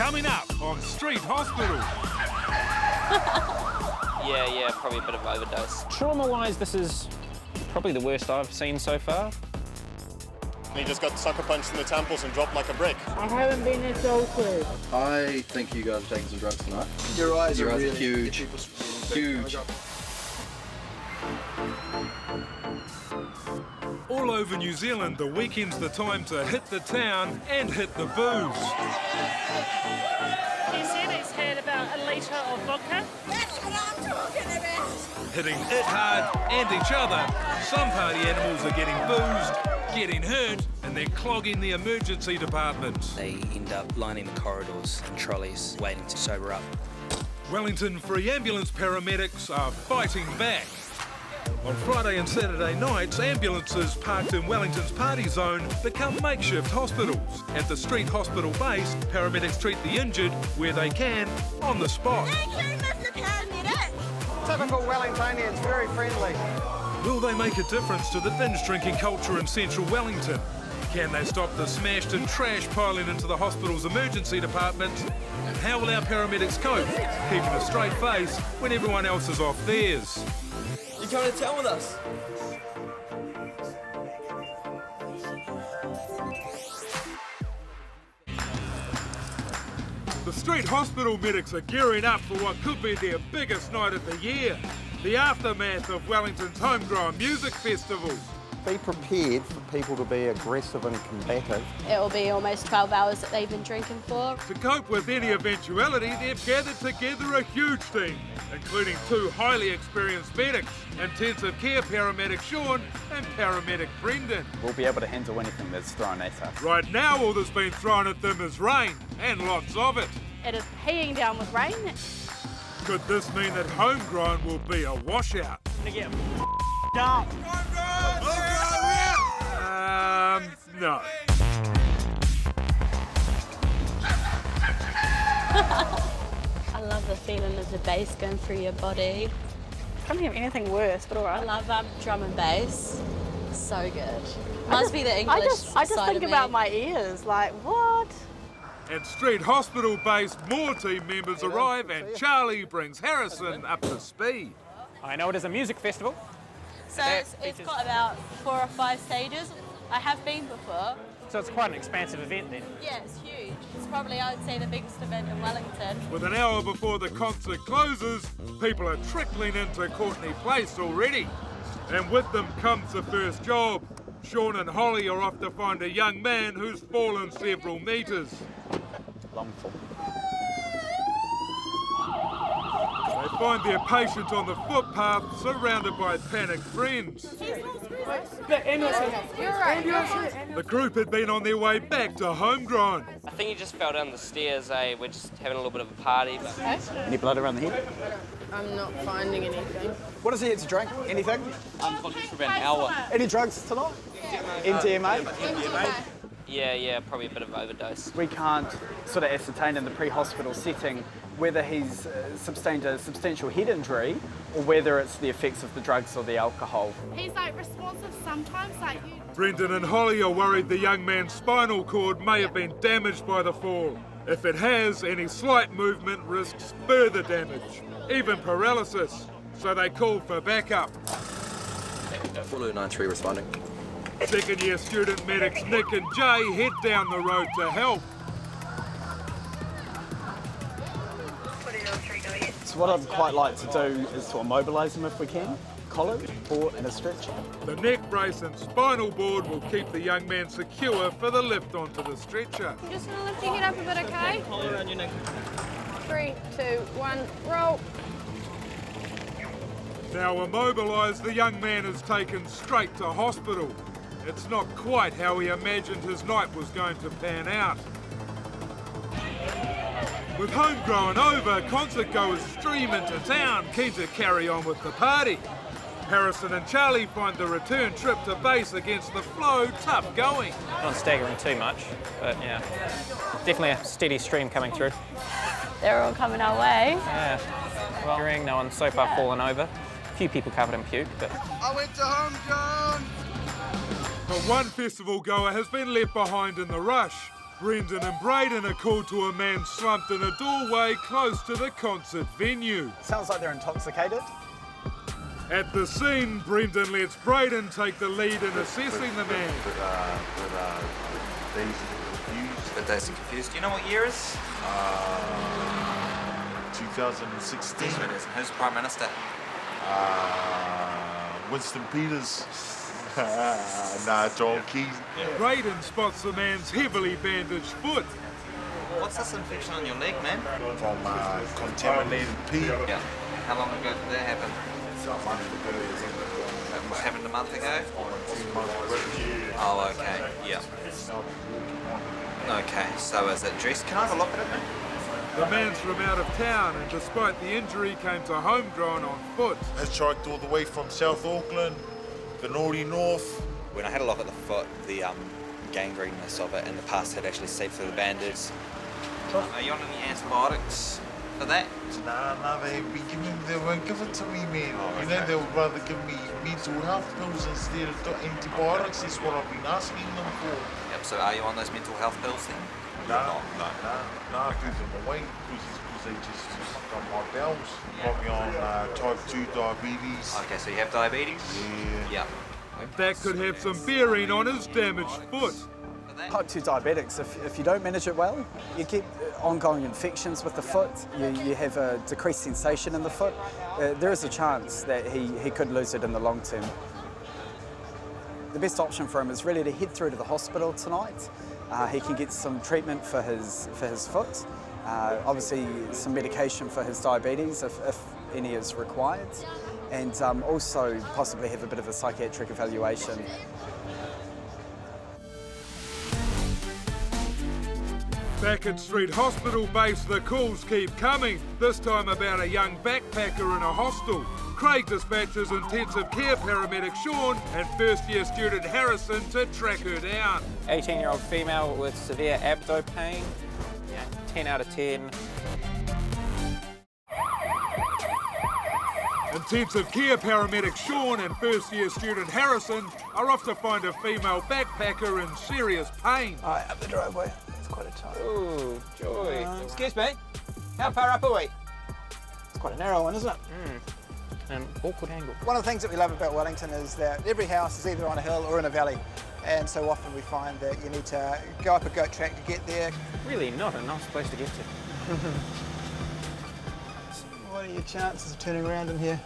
Coming up on Street Hospital. Yeah, probably a bit of overdose. Trauma-wise, this is probably the worst I've seen so far. He just got sucker punched in the temples and dropped like a brick. I haven't been this awkward. I think you guys are taking some drugs tonight. Your eyes are really huge. Huge. All over New Zealand, the weekend's the time to hit the town and hit the booze. He said he's had about a litre of vodka. That's what I'm talking about. Hitting it hard and each other. Some party animals are getting boozed, getting hurt, and they're clogging the emergency departments. They end up lining the corridors and trolleys, waiting to sober up. Wellington Free Ambulance paramedics are fighting back. On Friday and Saturday nights, ambulances parked in Wellington's party zone become makeshift hospitals. At the street hospital base, paramedics treat the injured where they can, on the spot. Thank you, Mr. Paramedic. Typical Wellingtonians, very friendly. Will they make a difference to the binge drinking culture in central Wellington? Can they stop the smashed and trash piling into the hospital's emergency departments? And how will our paramedics cope, keeping a straight face when everyone else is off theirs? You coming to town with us? The street hospital medics are gearing up for what could be their biggest night of the year, the aftermath of Wellington's Homegrown Music Festival. Be prepared for people to be aggressive and combative. It'll be almost 12 hours that they've been drinking for. To cope with any eventuality, they've gathered together a huge team, including two highly experienced medics, intensive care paramedic Sean and paramedic Brendan. We'll be able to handle anything that's thrown at us. Right now, all that's been thrown at them is rain, and lots of it. It is peeing down with rain. Could this mean that Homegrown will be a washout? To get up. No. I love the feeling of the bass going through your body. Can't think of anything worse, but all I right. love drum and bass. So good. Must be the English I just side think of about me. my ears, like, what? At Street Hospital base, more team members arrive and Charlie brings Harrison up to speed. I know it is a music festival. So it's got about 4 or 5 stages. I have been before. So it's quite an expansive event then. Yeah, it's huge. It's probably, I would say, the biggest event in Wellington. With an hour before the concert closes, people are trickling into Courtney Place already. And with them comes the first job. Sean and Holly are off to find a young man who's fallen several metres. Long fall. They find their patient on the footpath, surrounded by panicked friends. The group had been on their way back to Homegrown. I think he just fell down the stairs, eh? We're just having a little bit of a party. Any blood around the head? I'm not finding anything. What does he have to drink? Anything? Unconscious for about an hour. Any drugs tonight? MDMA? Yeah, probably a bit of overdose. We can't sort of ascertain in the pre-hospital setting whether he's sustained a substantial head injury or whether it's the effects of the drugs or the alcohol. He's like responsive sometimes, like you. Brendan and Holly are worried the young man's spinal cord may have been damaged by the fall. If it has, any slight movement risks further damage, even paralysis. So they call for backup. Fullerton 93 responding. Second-year student medics Nick and Jay head down the road to help. So what I'd quite like to do is to immobilise him if we can, collar or in a stretcher. The neck brace and spinal board will keep the young man secure for the lift onto the stretcher. I'm just gonna lift your head up a bit, okay? Collar around your neck. 3, 2, 1, roll. Now immobilised, the young man is taken straight to hospital. It's not quite how he imagined his night was going to pan out. With Homegrown over, concert goers stream into town, keen to carry on with the party. Harrison and Charlie find the return trip to base against the flow tough going. Not staggering too much, but yeah, definitely a steady stream coming through. They're all coming our way. Yeah, well, no one's so far fallen over. A few people covered in puke, but... I went to Homegrown! But one festival goer has been left behind in the rush. Brendan and Braden are called to a man slumped in a doorway close to the concert venue. Sounds like they're intoxicated. At the scene, Brendan lets Braden take the lead in assessing the man. But dazed and confused. Do you know what year is? 2016. Who's the Prime Minister? Winston Peters. Nah, John Key. Braden spots the man's heavily bandaged foot. What's this infection on your leg, man? From contaminated pee. Yeah. How long ago did that happen? It happened a month ago? Oh, okay. Yeah. Okay, so is it dressed? Can I have a look at it, man? The man's from out of town, and despite the injury, came to Homegrown on foot. Hitchhiked all the way from South Auckland, the naughty north. When I had a look at the foot, the gangrenous of it in the past had actually seeped through the bandage. Are you on any antibiotics for that? Nah, they won't give it to me, man. You know, they would rather give me mental health pills instead of antibiotics. That's what I've been asking them for. Yep, so are you on those mental health pills then? No, I threw them away because they just sucked up my bowels. Got me on type 2 diabetes. Okay, so you have diabetes? Yeah. And that could have some bearing on his damaged foot. Type 2 diabetics, if you don't manage it well, you get ongoing infections with the foot, you have a decreased sensation in the foot. There is a chance that he could lose it in the long term. The best option for him is really to head through to the hospital tonight. He can get some treatment for his foot, obviously some medication for his diabetes if any is required, and also possibly have a bit of a psychiatric evaluation. Back at Street Hospital base, the calls keep coming, this time about a young backpacker in a hostel. Craig dispatches intensive care paramedic Sean and first-year student Harrison to track her down. 18-year-old female with severe abdo pain. 10 out of 10. Intensive care paramedic Sean and first-year student Harrison are off to find a female backpacker in serious pain. Alright, up the driveway. It's quite a tight. Ooh, joy. Excuse me, how far up are we? It's quite a narrow one, isn't it? An awkward angle. One of the things that we love about Wellington is that every house is either on a hill or in a valley, and so often we find that you need to go up a goat track to get there. Really not a nice place to get to. What are your chances of turning around in here?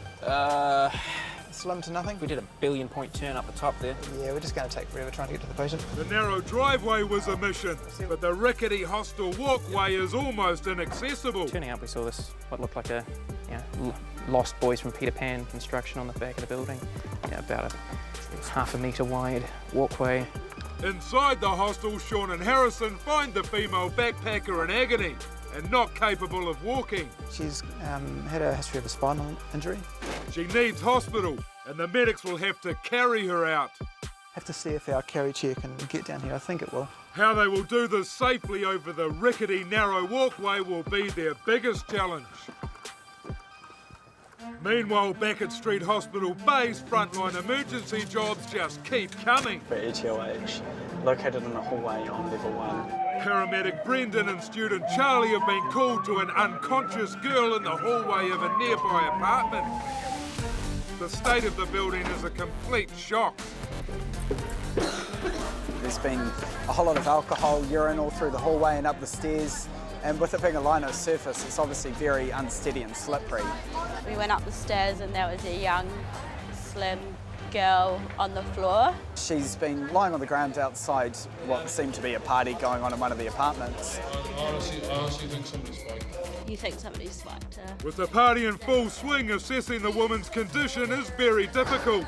Slim to nothing? We did a billion-point turn up the top there. Yeah, we're just going to take forever trying to get to the patient. The narrow driveway was a mission, but the rickety hostel walkway is almost inaccessible. Turning up, we saw this, what looked like a Lost Boys from Peter Pan construction on the back of the building. About a half a metre wide walkway. Inside the hostel, Sean and Harrison find the female backpacker in agony and not capable of walking. She's had a history of a spinal injury. She needs hospital, and the medics will have to carry her out. Have to see if our carry chair can get down here. I think it will. How they will do this safely over the rickety, narrow walkway will be their biggest challenge. Meanwhile, back at Street Hospital base, frontline emergency jobs just keep coming. For ETOH, located in a hallway on level 1. Paramedic Brendan and student Charlie have been called to an unconscious girl in the hallway of a nearby apartment. The state of the building is a complete shock. There's been a whole lot of alcohol, urine all through the hallway and up the stairs. And with it being a lino surface, it's obviously very unsteady and slippery. We went up the stairs and there was a young, slim girl on the floor. She's been lying on the ground outside what seemed to be a party going on in one of the apartments. I honestly think somebody's spiked. You think somebody's spiked her? With the party in full swing, assessing the woman's condition is very difficult.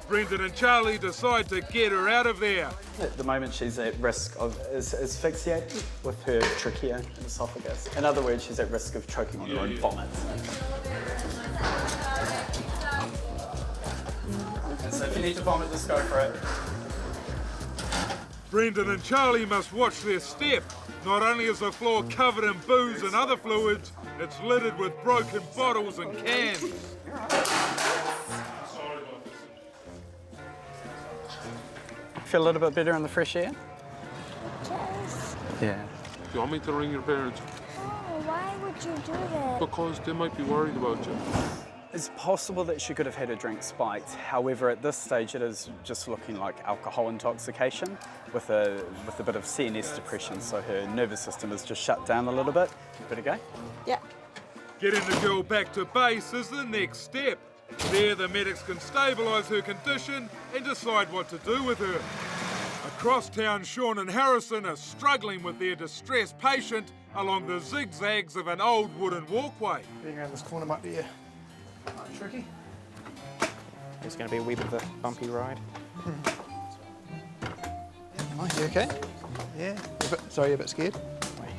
Brendan and Charlie decide to get her out of there. At the moment, she's at risk of asphyxiating with her trachea and esophagus. In other words, she's at risk of choking on her own vomit. And so if you need to vomit, just go for it. Brendan and Charlie must watch their step. Not only is the floor covered in booze and other fluids, it's littered with broken bottles and cans. Feel a little bit better in the fresh air? Cheers. Yeah. Do you want me to ring your parents? Oh, why would you do that? Because they might be worried about you. It's possible that she could have had her drink spiked. However, at this stage, it is just looking like alcohol intoxication with a bit of CNS depression. So her nervous system is just shut down a little bit. Ready to go? Yeah. Getting the girl back to base is the next step. There, the medics can stabilise her condition and decide what to do with her. Across town, Sean and Harrison are struggling with their distressed patient along the zigzags of an old wooden walkway. Getting around this corner might be tricky. It's going to be a wee bit of a bumpy ride. Oh, you okay? Yeah. Sorry, you're a bit scared?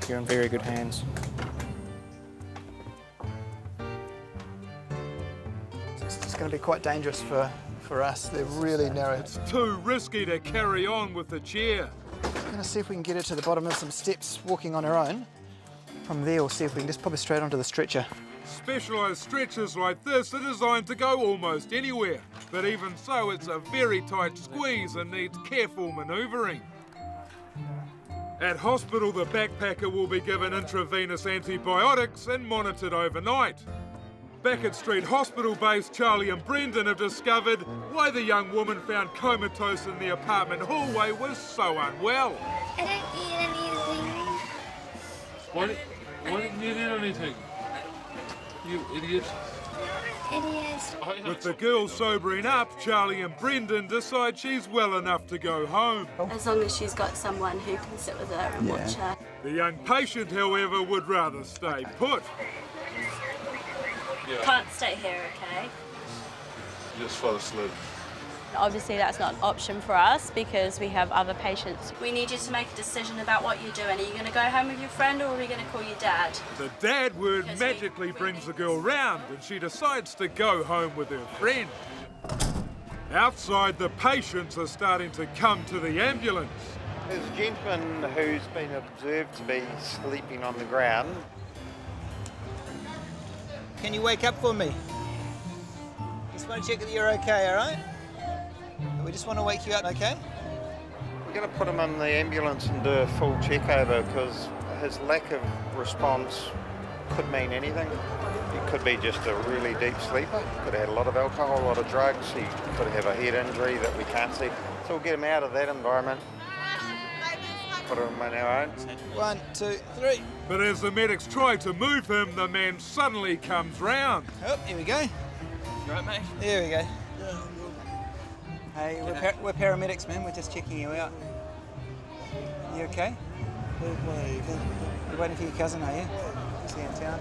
You're in very good hands. It's going to be quite dangerous for us. They're really narrow. It's too risky to carry on with the chair. I'm going to see if we can get her to the bottom of some steps walking on her own. From there, we'll see if we can just pop her straight onto the stretcher. Specialised stretchers like this are designed to go almost anywhere, but even so, it's a very tight squeeze and needs careful manoeuvring. At hospital, the backpacker will be given intravenous antibiotics and monitored overnight. Back at Street Hospital base, Charlie and Brendan have discovered why the young woman found comatose in the apartment hallway was so unwell. I don't eat anything. Why didn't you eat anything? You idiot. Idiots. With the girl sobering up, Charlie and Brendan decide she's well enough to go home. As long as she's got someone who can sit with her and watch her. The young patient, however, would rather stay put. Yeah. Can't stay here, okay? Just fall asleep. Obviously that's not an option for us because we have other patients. We need you to make a decision about what you're doing. Are you going to go home with your friend or are we going to call your dad? The dad word magically brings the girl round and she decides to go home with her friend. Outside, the patients are starting to come to the ambulance. There's a gentleman who's been observed to be sleeping on the ground. Can you wake up for me? Just want to check that you're okay, all right? We just want to wake you up, okay? We're going to put him in the ambulance and do a full check-over because his lack of response could mean anything. He could be just a really deep sleeper. Could have had a lot of alcohol, a lot of drugs. He could have a head injury that we can't see. So we'll get him out of that environment. Put him in our own. 1, 2, 3. But as the medics try to move him, the man suddenly comes round. Oh, here we go. You right, mate? There we go. Hey, we're paramedics, man. We're just checking you out. You okay? You're waiting for your cousin, are you? Is he in town?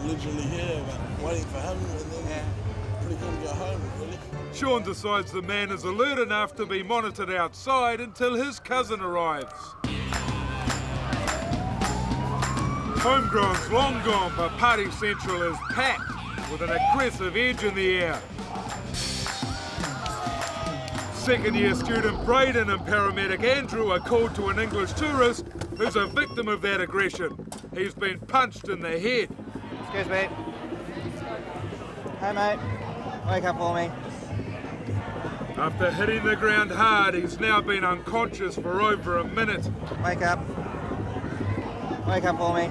Literally here, but waiting for him, and then pretty good to go home, really. Sean decides the man is alert enough to be monitored outside until his cousin arrives. Homegrown's long gone, but Party Central is packed with an aggressive edge in the air. Second-year student Braden and paramedic Andrew are called to an English tourist who's a victim of that aggression. He's been punched in the head. Excuse me. Hey, mate. Wake up for me. After hitting the ground hard, he's now been unconscious for over a minute. Wake up. Wake up for me.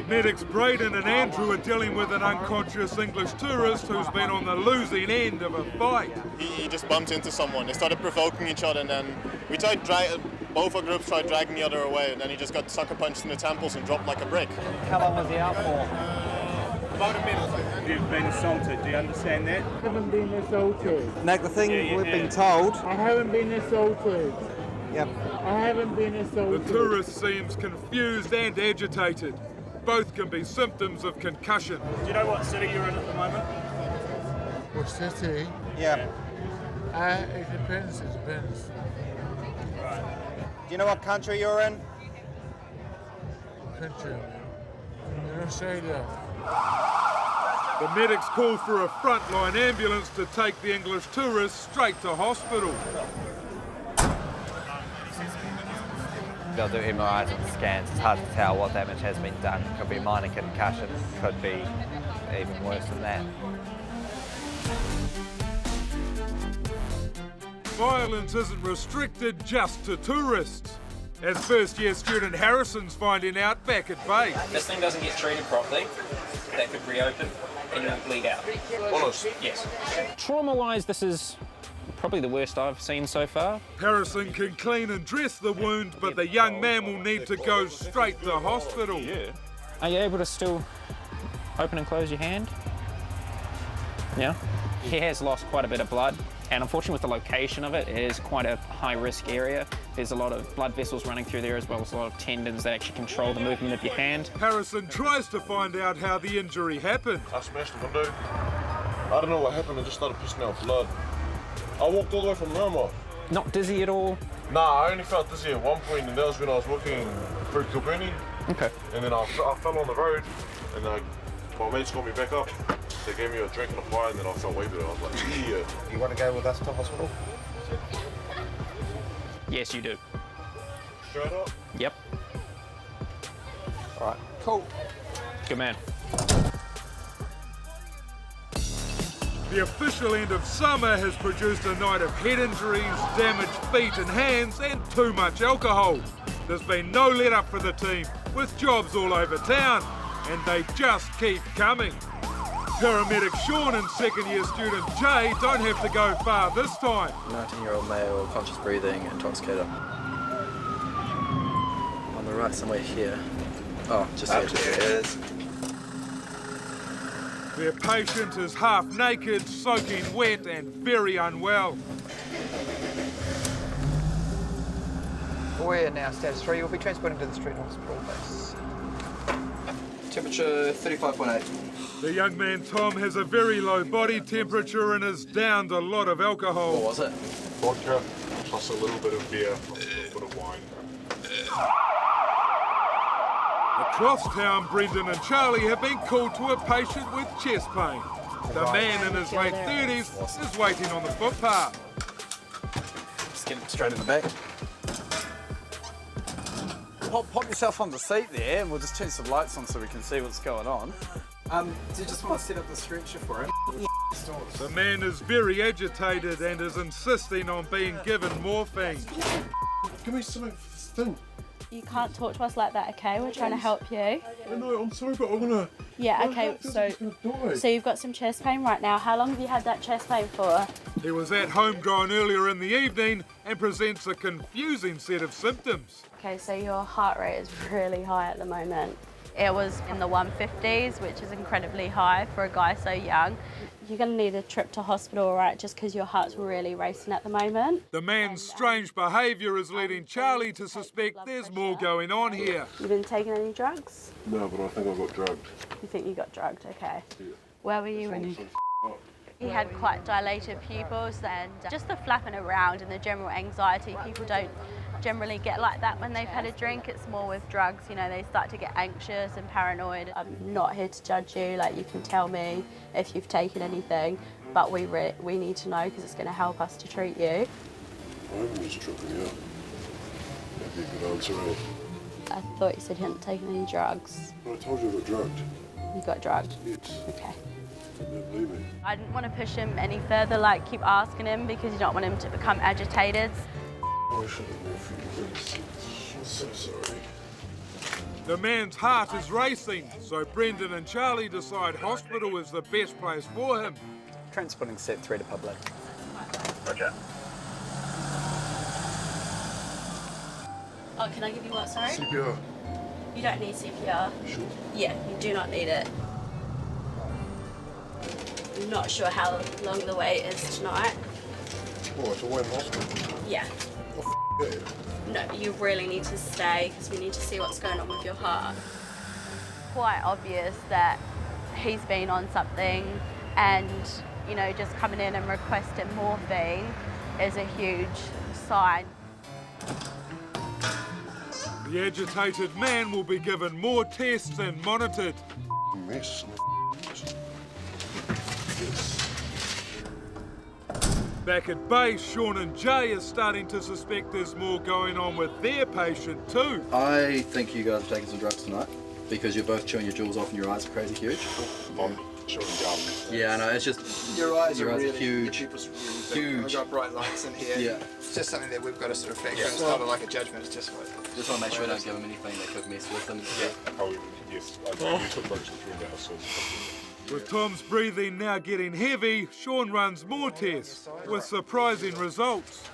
Medics Braden and Andrew are dealing with an unconscious English tourist who's been on the losing end of a fight. He just bumped into someone. They started provoking each other, and then we tried both our groups tried dragging the other away, and then he just got sucker punched in the temples and dropped like a brick. How long was he out for? About a minute. You've been assaulted, do you understand that? I haven't been assaulted. No, the thing we've been told. I haven't been assaulted. Yep. I haven't been assaulted. The tourist seems confused and agitated. Both can be symptoms of concussion. Do you know what city you're in at the moment? What city? Yeah. It depends, Right. Do you know what country you're in? Country. In Australia. The medics call for a frontline ambulance to take the English tourist straight to hospital. They'll do MRIs and scans. It's hard to tell what damage has been done. Could be minor concussion, could be even worse than that. Violence isn't restricted just to tourists. As first-year student Harrison's finding out back at base. This thing doesn't get treated properly, that could reopen and you'll bleed out. Honest? Yes. Trauma-wise, this is probably the worst I've seen so far. Harrison can clean and dress the wound, but the young man will need to go straight to hospital. Yeah. Are you able to still open and close your hand? Yeah. He has lost quite a bit of blood, and unfortunately with the location of it, it is quite a high-risk area. There's a lot of blood vessels running through there, as well as a lot of tendons that actually control the movement of your hand. Harrison tries to find out how the injury happened. I smashed the window. I don't know what happened, I just started pissing out blood. I walked all the way from Roma. Not dizzy at all? Nah, I only felt dizzy at one point, and that was when I was walking through Kilburnie. Okay. And then I fell on the road, and my mates got me back up. They gave me a drink and a fire, and then I felt way better. I was like, yeah. You want to go with us to hospital? Yes, you do. Straight up? Yep. All right, cool. Good man. The official end of summer has produced a night of head injuries, damaged feet and hands, and too much alcohol. There's been no let-up for the team, with jobs all over town, and they just keep coming. Paramedic Sean and second-year student Jay don't have to go far this time. 19-year-old male, conscious breathing, intoxicated. On the right, somewhere here. Oh, just here. There it is. Their patient is half naked, soaking wet and very unwell. We're now status 3. You'll be transported to the street hospital base. Temperature 35.8. The young man Tom has a very low body temperature and has downed a lot of alcohol. What was it? Vodka, plus a little bit of beer, plus a little bit of wine. Across town, Brendan and Charlie have been called to a patient with chest pain. The man in his late 30s is waiting on the footpath. Just get straight in the back. Pop yourself on the seat there, and we'll just turn some lights on so we can see what's going on. Do you just want to set up the stretcher for him? The man is very agitated and is insisting on being given morphine. Give me something for this thing. You can't talk to us like that, okay? We're trying to help you. I know, I'm sorry, but I'm gonna... Yeah, okay, so you've got some chest pain right now. How long have you had that chest pain for? He was at Homegrown earlier in the evening and presents a confusing set of symptoms. Okay, so your heart rate is really high at the moment. It was in the 150s, which is incredibly high for a guy so young. You're going to need a trip to hospital, all right, just because your heart's really racing at the moment. The man's strange behaviour is leading Charlie to suspect there's more going on here. You been taking any drugs? No, but I think I got drugged. You think you got drugged, okay. Yeah. Where were you when you... He had quite dilated pupils and just the flapping around and the general anxiety. People don't generally get like that when they've had a drink. It's more with drugs, you know, they start to get anxious and paranoid. I'm not here to judge you, like you can tell me if you've taken anything, but we need to know because it's going to help us to treat you. I'm just tripping out. That'd be a good answer, eh? I thought you said you hadn't taken any drugs. But I told you I got drugged. You got drugged? Yes. Okay. You didn't believe me. I didn't want to push him any further, like keep asking him because you don't want him to become agitated. I should have moved for you. I'm so sorry. The man's heart is racing, so Brendan and Charlie decide hospital is the best place for him. Transporting set 3 to public. Roger. Oh, can I give you what, sorry? CPR. You don't need CPR. Sure. Yeah, you do not need it. I'm not sure how long the wait is tonight. Oh, it's a Wayne hospital. Yeah. Oh, yeah. No, you really need to stay because we need to see what's going on with your heart. Quite obvious that he's been on something and, you know, just coming in and requesting morphine is a huge sign. The agitated man will be given more tests and monitored. Mess. Back at base, Sean and Jay are starting to suspect there's more going on with their patient too. I think you guys are taking some drugs tonight because you're both chewing your jewels off and your eyes are crazy huge. shooting gun. Yeah, I know. It's just Your eyes are really huge. Huge. Huge. We've got bright lights in here. Yeah. It's just something that we've got to sort of factor. Yeah. It's not like a judgment. It's just what. Just want to make sure we don't give them anything that could mess with them. Yeah. Oh, yes. We took photos between the houses. With Tom's breathing now getting heavy, Sean runs more tests with surprising results.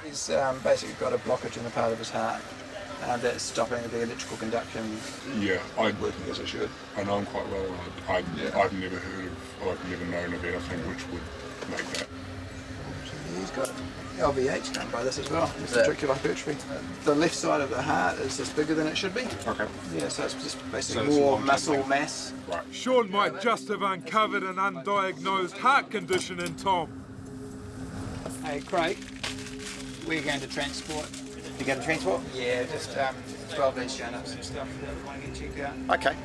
He's basically got a blockage in the part of his heart that's stopping the electrical conduction. Yeah, I'm working as I should. I know him quite well. I've never heard of, I've never known of anything which would make that. He's got LVH done by this as well, ventricular hypertrophy. The left side of the heart is just bigger than it should be. Okay. Yeah, so it's just basically more muscle mass. Right. Sean might just have uncovered an undiagnosed heart condition in Tom. Hey, Craig, we're going to transport. You going to transport? Yeah, just 12-inch turnips and stuff that we want to get checked out. Okay.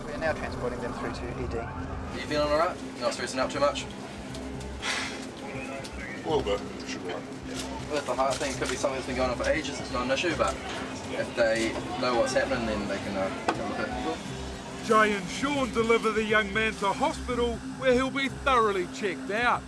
We're now transporting them through to ED. Are you feeling alright? Not stressing out too much? A little bit. Should be right. With the heart thing, it could be something that's been going on for ages. It's not an issue, but if they know what's happening, then they can have a look at it. Jay and Sean deliver the young man to hospital where he'll be thoroughly checked out.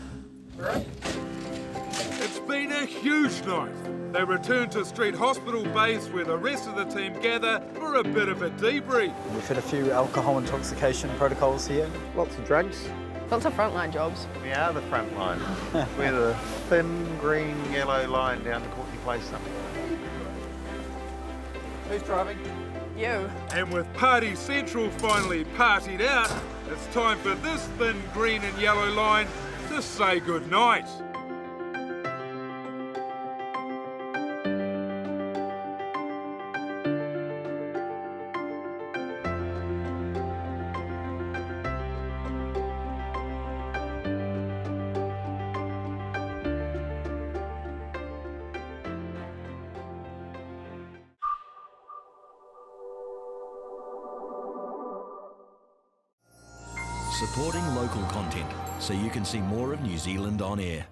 It's been a huge night. They return to Street Hospital base where the rest of the team gather for a bit of a debrief. We've had a few alcohol intoxication protocols here. Lots of drugs. Lots of frontline jobs. We are the front line. We're the thin green yellow line down to Courtney Place. Who's driving? You. And with Party Central finally partied out, it's time for this thin green and yellow line to say goodnight. Supporting local content so you can see more of New Zealand on air.